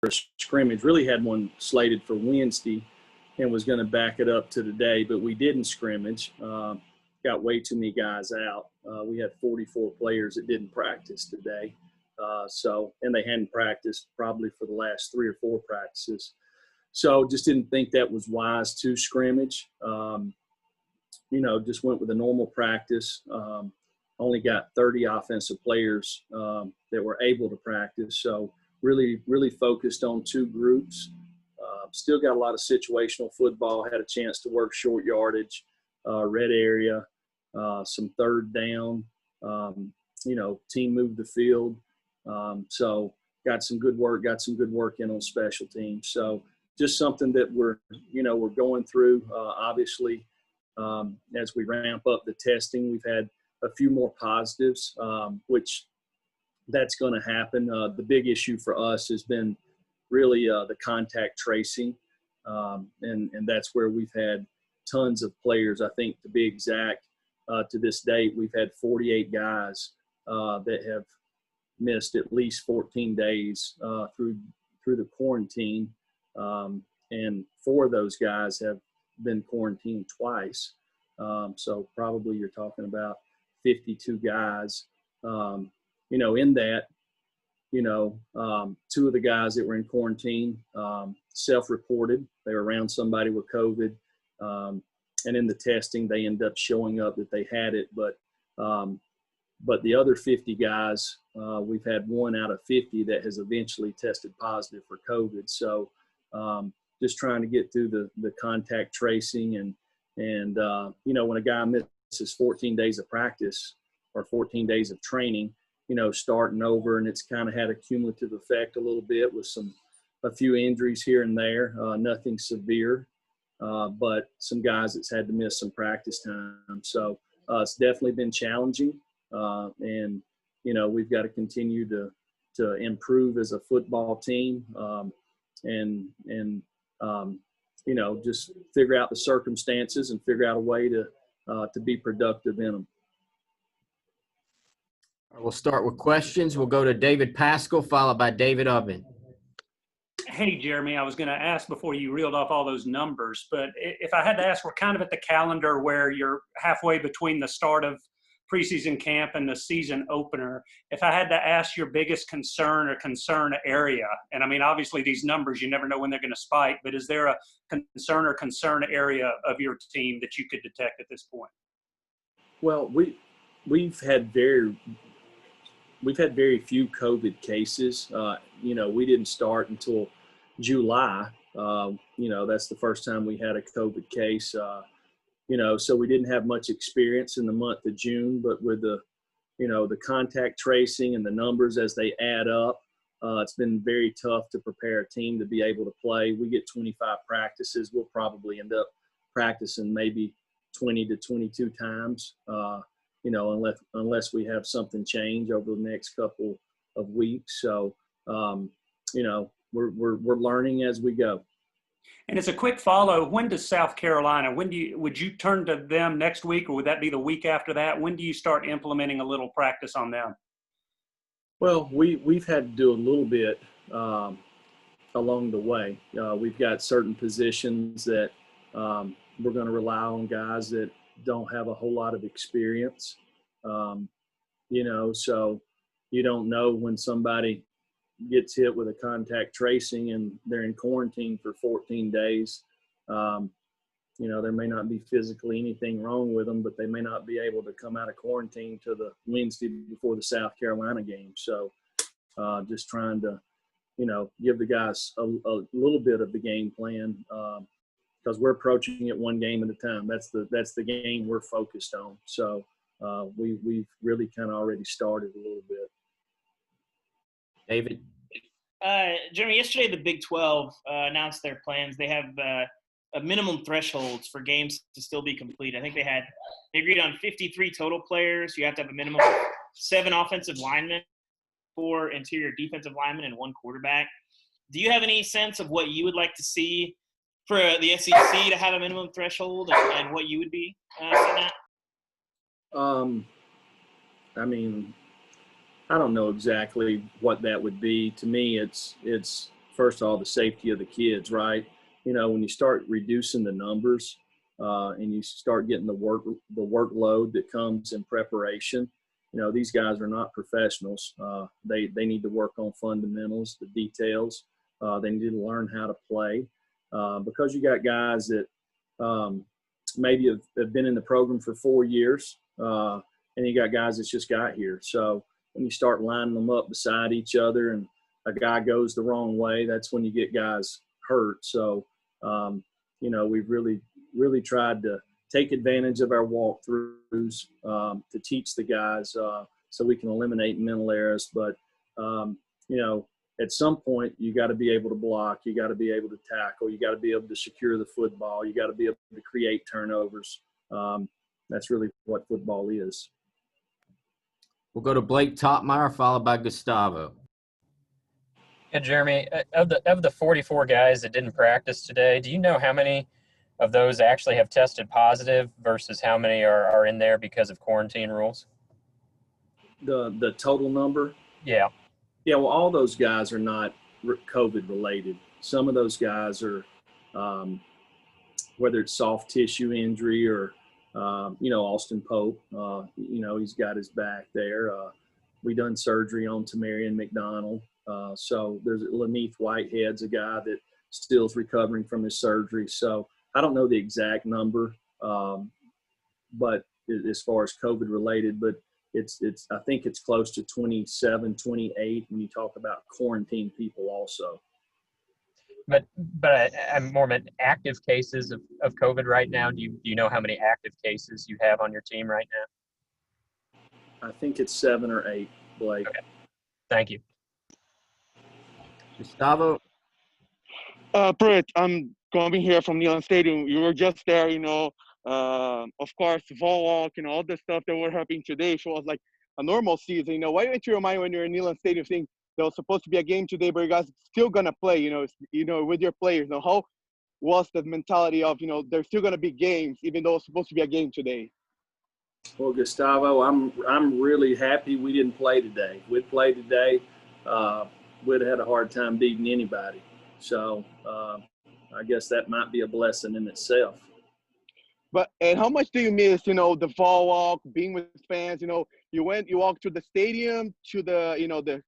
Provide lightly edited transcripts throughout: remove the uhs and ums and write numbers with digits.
a scrimmage. Really had one slated for Wednesday and was going to back it up to today, but we didn't scrimmage. Got way too many guys out. We had 44 players that didn't practice today. And they hadn't practiced probably for the last 3 or 4 practices. So just didn't think that was wise to scrimmage. Just went with a normal practice. Only got 30 offensive players that were able to practice. So really, really focused on 2 groups. Still got a lot of situational football. Had a chance to work short yardage, red area, some third down. Team moved the field. So got some good work in on special teams. So just something that we're going through. Obviously, as we ramp up the testing, we've had a few more positives, which that's going to happen. The big issue for us has been really the contact tracing, and that's where we've had tons of players. I think, to be exact, to this date, we've had 48 guys that have missed at least 14 days through the quarantine, and 4 of those guys have been quarantined twice. So probably you're talking about 52 guys. In that, 2 of the guys that were in quarantine self-reported. They were around somebody with COVID. And in the testing, they ended up showing up that they had it. But the other 50 guys, we've had 1 out of 50 that has eventually tested positive for COVID. So just trying to get through the contact tracing. And when a guy misses 14 days of practice or 14 days of training, starting over, and it's kind of had a cumulative effect a little bit with a few injuries here and there, nothing severe, but some guys that's had to miss some practice time. So it's definitely been challenging, and we've got to continue to improve as a football team, and just figure out the circumstances and figure out a way to be productive in them. We'll start with questions. We'll go to David Pascal, followed by David Oven. Hey, Jeremy, I was going to ask before you reeled off all those numbers, but if I had to ask, we're kind of at the calendar where you're halfway between the start of preseason camp and the season opener. If I had to ask your biggest concern or concern area, and I mean, obviously these numbers, you never know when they're going to spike, but is there a concern area of your team that you could detect at this point? Well, we've had very few COVID cases. We didn't start until July. That's the first time we had a COVID case. So we didn't have much experience in the month of June, but with the contact tracing and the numbers as they add up, it's been very tough to prepare a team to be able to play. We get 25 practices. We'll probably end up practicing maybe 20 to 22 times. Unless we have something change over the next couple of weeks. So, we're learning as we go. And as a quick follow, when does South Carolina, would you turn to them next week, or would that be the week after that? When do you start implementing a little practice on them? Well, we've had to do a little bit along the way. We've got certain positions that we're going to rely on guys that don't have a whole lot of experience, so you don't know when somebody gets hit with a contact tracing and they're in quarantine for 14 days. There may not be physically anything wrong with them, but they may not be able to come out of quarantine to the Wednesday before the South Carolina game. So just trying to, give the guys a little bit of the game plan, because we're approaching it one game at a time. That's the game we're focused on. So we've really kind of already started a little bit. David? Jeremy, yesterday the Big 12 announced their plans. They have minimum thresholds for games to still be complete. I think they agreed on 53 total players. You have to have a minimum of 7 offensive linemen, 4 interior defensive linemen, and 1 quarterback. Do you have any sense of what you would like to see for the SEC to have a minimum threshold, and what you would be saying that? I mean, I don't know exactly what that would be. To me, it's first of all, the safety of the kids, right? When you start reducing the numbers and you start getting the workload that comes in preparation, these guys are not professionals. They need to work on fundamentals, the details. They need to learn how to play because you got guys that maybe have been in the program for 4 years, and you got guys that's just got here. So when you start lining them up beside each other and a guy goes the wrong way, that's when you get guys hurt. So, we've really tried to take advantage of our walkthroughs to teach the guys so we can eliminate mental errors. But, at some point, you got to be able to block. You got to be able to tackle. You got to be able to secure the football. You got to be able to create turnovers. That's really what football is. We'll go to Blake Topmeyer, followed by Gustavo. Yeah, Jeremy, of the 44 guys that didn't practice today, do you know how many of those actually have tested positive versus how many are in there because of quarantine rules? The total number? Yeah. Yeah, well, all those guys are not COVID related. Some of those guys are, whether it's soft tissue injury or, Austin Pope, he's got his back there. We done surgery on Tamarian McDonald. So there's Whitehead's a guy that still is recovering from his surgery. So I don't know the exact number, but as far as COVID related, but I think it's close to 27, 28 when you talk about quarantine people also. But I'm more meant active cases of COVID right now. Do you know how many active cases you have on your team right now? I think it's 7 or 8, Blake. Okay. Thank you. Gustavo? Pruitt, I'm coming here from Neyland Stadium. You were just there, of course, Vol Walk and all the stuff that were happening today shows like a normal season. Why didn't you remind when you're in Neyland Stadium saying there was supposed to be a game today, but you guys still gonna play, with your players? How was the mentality of, there's still gonna be games even though it's supposed to be a game today? Well, Gustavo, I'm really happy we didn't play today. We'd played today, we'd have had a hard time beating anybody. So I guess that might be a blessing in itself. And how much do you miss, the fall walk, being with fans? You walked to the stadium, to the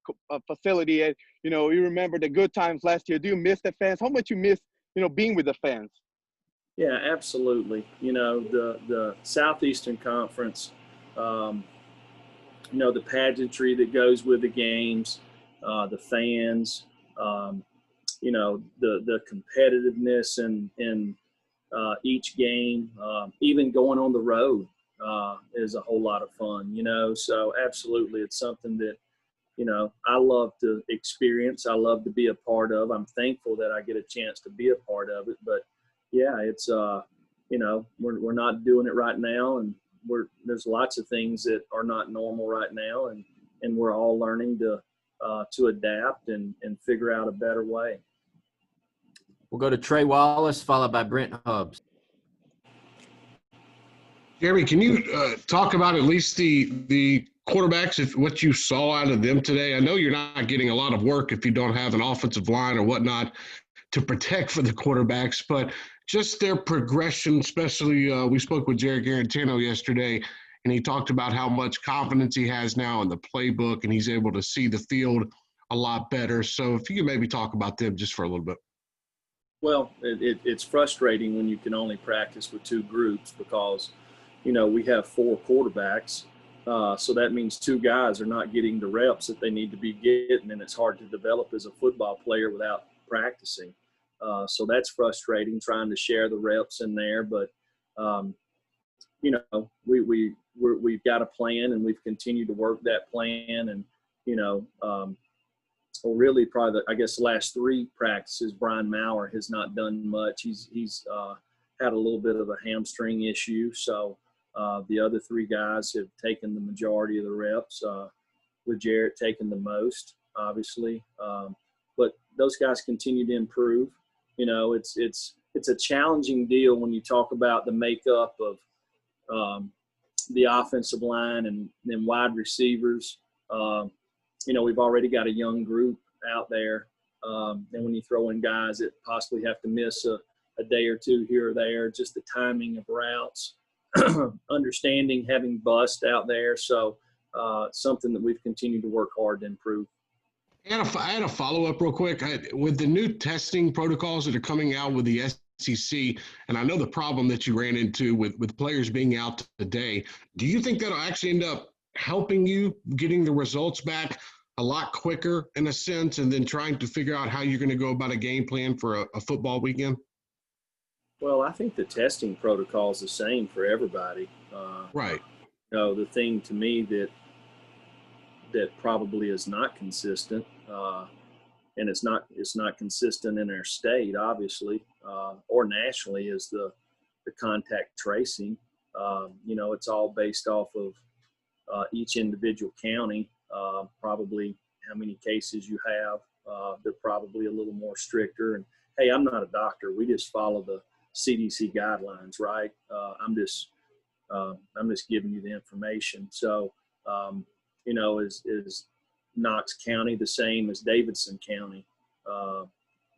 facility, and you remember the good times last year. Do you miss the fans? How much you miss, being with the fans? Yeah, absolutely. The Southeastern Conference, the pageantry that goes with the games, the fans, the competitiveness in each game, even going on the road is a whole lot of fun, So absolutely, it's something that, I love to experience. I love to be a part of. I'm thankful that I get a chance to be a part of it. But yeah, it's we're not doing it right now, and there's lots of things that are not normal right now, and we're all learning to adapt and figure out a better way. We'll go to Trey Wallace, followed by Brent Hubbs. Jeremy, can you talk about at least the quarterbacks, if what you saw out of them today? I know you're not getting a lot of work if you don't have an offensive line or whatnot to protect for the quarterbacks, but just their progression, especially we spoke with Jared Garantano yesterday, and he talked about how much confidence he has now in the playbook, and he's able to see the field a lot better. So if you could maybe talk about them just for a little bit. Well, it's frustrating when you can only practice with 2 groups because, we have 4 quarterbacks. So that means 2 guys are not getting the reps that they need to be getting, and it's hard to develop as a football player without practicing. So that's frustrating, trying to share the reps in there. But, we've got a plan, and we've continued to work that plan. And, really probably, the last 3 practices, Brian Maurer has not done much. He's had a little bit of a hamstring issue. So the other 3 guys have taken the majority of the reps, with Jarrett taking the most, obviously. But those guys continue to improve. It's a challenging deal when you talk about the makeup of the offensive line and then wide receivers. We've already got a young group out there And when you throw in guys that possibly have to miss a day or two here or there, just the timing of routes, understanding having bust out there. So something that we've continued to work hard to improve. I had a follow-up real quick. With the new testing protocols that are coming out with the SEC, and I know the problem that you ran into with players being out today, do you think that'll actually end up helping you getting the results back a lot quicker in a sense, and then trying to figure out how you're going to go about a game plan for a football weekend? Well, I think the testing protocol is the same for everybody. Right. The thing to me that probably is not consistent, and it's not consistent in our state, obviously, or nationally, is the contact tracing. It's all based off of each individual county, probably how many cases you have. They're probably a little more stricter. And hey, I'm not a doctor. We just follow the CDC guidelines, right? I'm just giving you the information. So, is Knox County the same as Davidson County?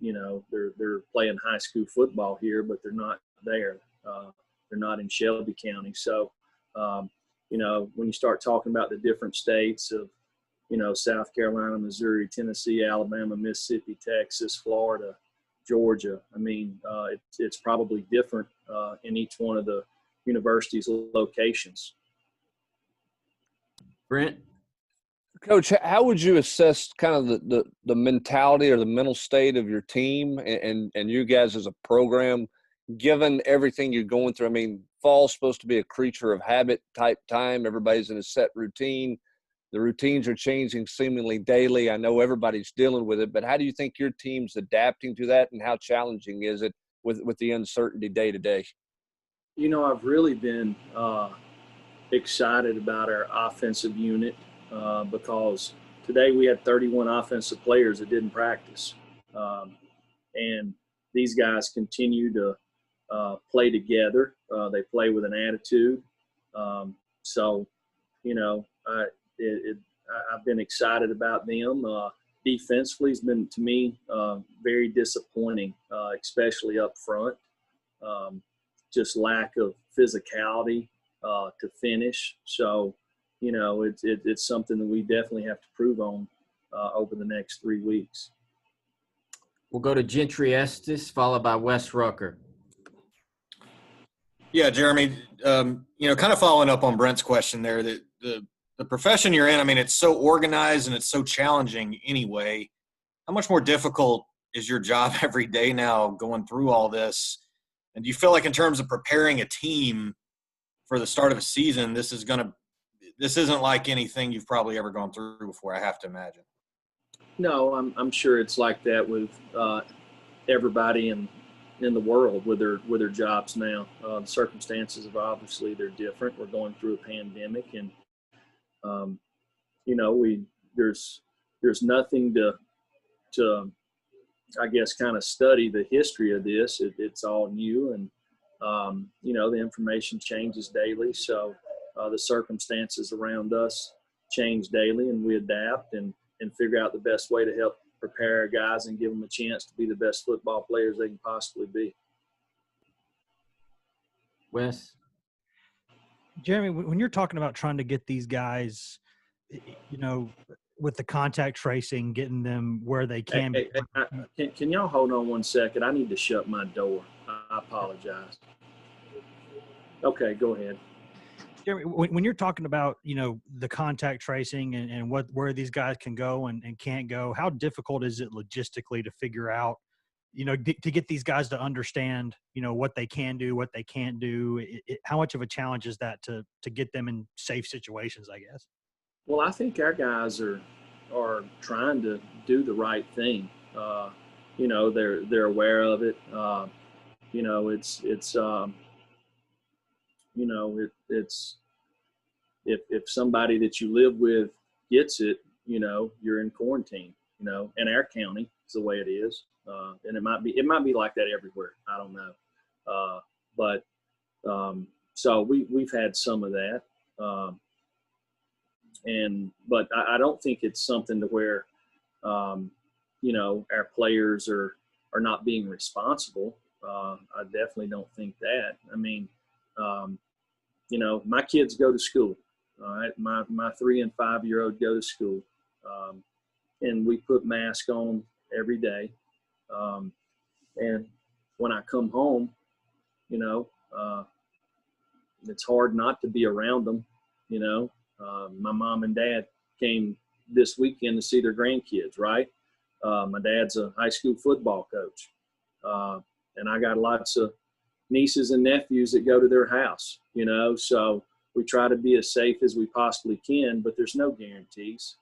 They're playing high school football here, but they're not there. They're not in Shelby County. So, when you start talking about the different states of, South Carolina, Missouri, Tennessee, Alabama, Mississippi, Texas, Florida, Georgia, it's probably different in each one of the universities' locations. Brent? Coach, how would you assess kind of the mentality or the mental state of your team and you guys as a program, given everything you're going through? Fall's supposed to be a creature of habit type time. Everybody's in a set routine. The routines are changing seemingly daily. I know everybody's dealing with it, but how do you think your team's adapting to that, and how challenging is it with the uncertainty day to day? I've really been excited about our offensive unit because today we had 31 offensive players that didn't practice. And these guys continue to play together. They play with an attitude. I've been excited about them. Defensively has been, to me, very disappointing, especially up front. Just lack of physicality to finish. So, it's something that we definitely have to prove on over the next 3 weeks. We'll go to Gentry Estes, followed by Wes Rucker. Yeah, Jeremy, kind of following up on Brent's question there, that the profession you're in, it's so organized and it's so challenging anyway. How much more difficult is your job every day now going through all this? And do you feel like in terms of preparing a team for the start of a season, this isn't like anything you've probably ever gone through before, I have to imagine? No, I'm sure it's like that with everybody in the world with their jobs now. The circumstances of obviously they're different. We're going through a pandemic, and there's nothing to I guess kind of study the history of this. It's all new, and the information changes daily. So the circumstances around us change daily, and we adapt and figure out the best way to help prepare our guys and give them a chance to be the best football players they can possibly be. Wes? Jeremy, when you're talking about trying to get these guys, with the contact tracing, getting them where they can be. Can y'all hold on 1 second? I need to shut my door. I apologize. Okay, go ahead. Jeremy, when you're talking about, the contact tracing and where these guys can go and can't go, how difficult is it logistically to figure out, to get these guys to understand, what they can do, what they can't do? How much of a challenge is that to get them in safe situations, I guess? Well, I think our guys are trying to do the right thing. They're aware of it. It's if somebody that you live with gets it, you're in quarantine. In our county, it's the way it is, and it might be like that everywhere. I don't know, so we've had some of that. But I don't think it's something to where our players are not being responsible. I definitely don't think that. I mean, my kids go to school. All right, my 3 and 5 year old go to school, and we put masks on them every day. And when I come home, it's hard not to be around them. My mom and dad came this weekend to see their grandkids, right? My dad's a high school football coach. And I got lots of nieces and nephews that go to their house, so we try to be as safe as we possibly can, but there's no guarantees,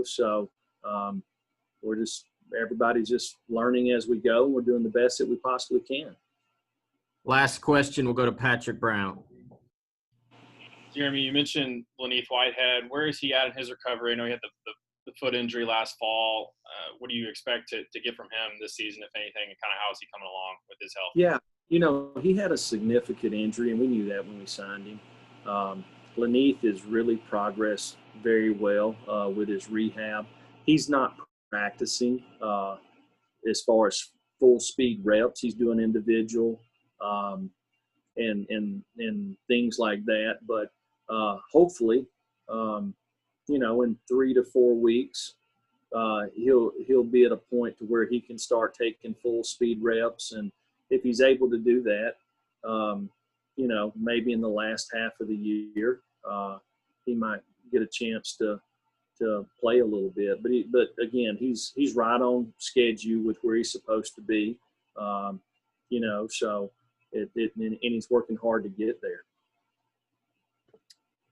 so everybody's just learning as we go, and we're doing the best that we possibly can. Last question will go to Patrick Brown. Jeremy, you mentioned Whitehead. Where is he at in his recovery? I know he had the foot injury last fall. What do you expect to get from him this season, if anything, and kind of how is he coming along with his health? Yeah, he had a significant injury, and we knew that when we signed him. Laneith has really progressed very well with his rehab. He's not practicing as far as full speed reps. He's doing individual and things like that. But hopefully, in 3 to 4 weeks, he'll be at a point to where he can start taking full speed reps. And if he's able to do that, maybe in the last half of the year, he might get a chance to play a little bit. But again, he's right on schedule with where he's supposed to be. So and he's working hard to get there.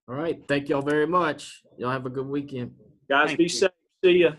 All right. Thank y'all very much. Y'all have a good weekend. Guys, be safe. See ya.